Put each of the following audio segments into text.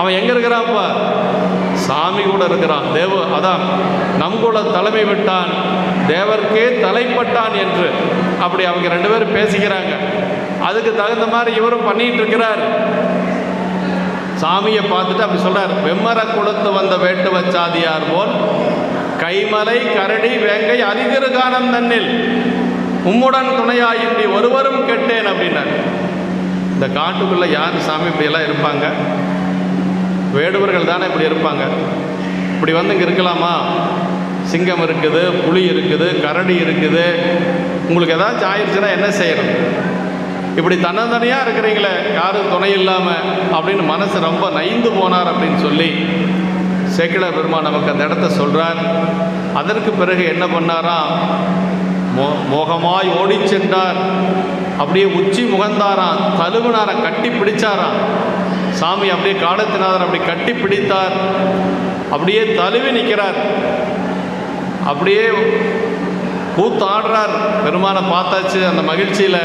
அவன் எங்கே இருக்கிறான்ப்பா? சாமி கூட இருக்கிறான். அதான் நம் கூட தலைமை விட்டான், தேவர்க்கே தலைப்பட்டான் என்று அப்படி அவங்க ரெண்டு பேரும் பேசிக்கிறாங்க. அதுக்கு தகுந்த மாதிரி இவரும் பண்ணிட்டு இருக்கிறார். சாமியை பார்த்துட்டு அப்படி சொல்றார், வெம்மர கொடுத்து வந்த வேட்டு வச்சாதியார் போல் கைமலை கரடி வேங்கை அதிதிருகானம் தன்னில் உம்முடன் துணையாயின்றி ஒருவரும் கெட்டேன் அப்படின்னார். இந்த காட்டுக்குள்ள யார் சாமி இப்படியெல்லாம் இருப்பாங்க? வேடுவர்கள் தானே இப்படி இருப்பாங்க. இப்படி வந்து இங்கே இருக்கலாமா? சிங்கம் இருக்குது, புலி இருக்குது, கரடி இருக்குது, உங்களுக்கு ஏதாச்சும் ஆயிடுச்சுன்னா என்ன செய்யறது? இப்படி தன்னந்தனியாக இருக்கிறீங்களே, யாரும் துணை இல்லாமல் அப்படின்னு மனசு ரொம்ப நைந்து போனார் அப்படின்னு சொல்லி சேக்கிழார் பெருமான் நமக்கு அந்த இடத்த சொல்கிறார். அதற்கு பிறகு என்ன பண்ணாராம்? மோகமாய் ஓடி சென்றார். அப்படியே உச்சி முகந்தாராம், தழுவினார கட்டி பிடிச்சாராம். சாமி அப்படியே காலத்தினார் அப்படி கட்டி பிடித்தார். அப்படியே தழுவி நிற்கிறார். அப்படியே கூத்தாடுறார். பெருமானை பார்த்தாச்சு அந்த மகிழ்ச்சியில்.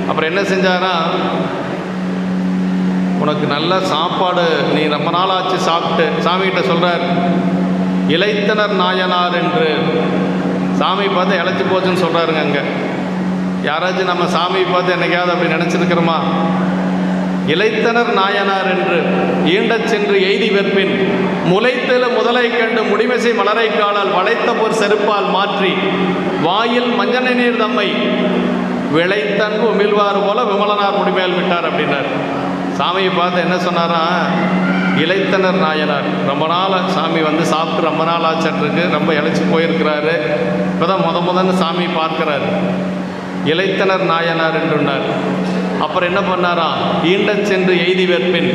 அப்புறம் என்ன செஞ்சாரா? உனக்கு நல்ல சாப்பாடு நீ ரொம்ப நாள் ஆச்சு சாப்பிட்டு சாமிகிட்ட சொல்கிறார், இளைத்தனர் நாயனார் என்று. சாமி பார்த்து இழைச்சி போச்சுன்னு சொல்கிறாருங்க. அங்கே யாராச்சும் நம்ம சாமியை பார்த்து என்னைக்காவது அப்படி நினச்சிருக்கிறோமா? இளைத்தனர் நாயனார் என்று ஈண்டச் சென்று எய்தி வெற்பின் முளைத்தெழு முதலை கண்டு முடிமிசை மலரை காலால் வளைத்த போர் செருப்பால் மாற்றி வாயில் மஞ்சள் நீர் தம்மை விளைத்தன்பு உமிழ்வார் போல விமலனார் முடிமேல் விட்டார் அப்படின்னார். சாமியை பார்த்து என்ன சொன்னாரா? இளைத்தனர் நாயனார். ரொம்ப நாள் சாமி வந்து சாப்பிட்டு ரொம்ப நாள் ஆச்சன்றிருக்கு, ரொம்ப இழைச்சி போயிருக்கிறாரு. இப்போ தான் முதன்னு சாமி பார்க்கிறாரு. இளைத்தனர் நாயனார் என்றுன்னார். அப்புறம் என்ன பண்ணாரா? ஈண்டச் சென்று எய்தி வெற்பின்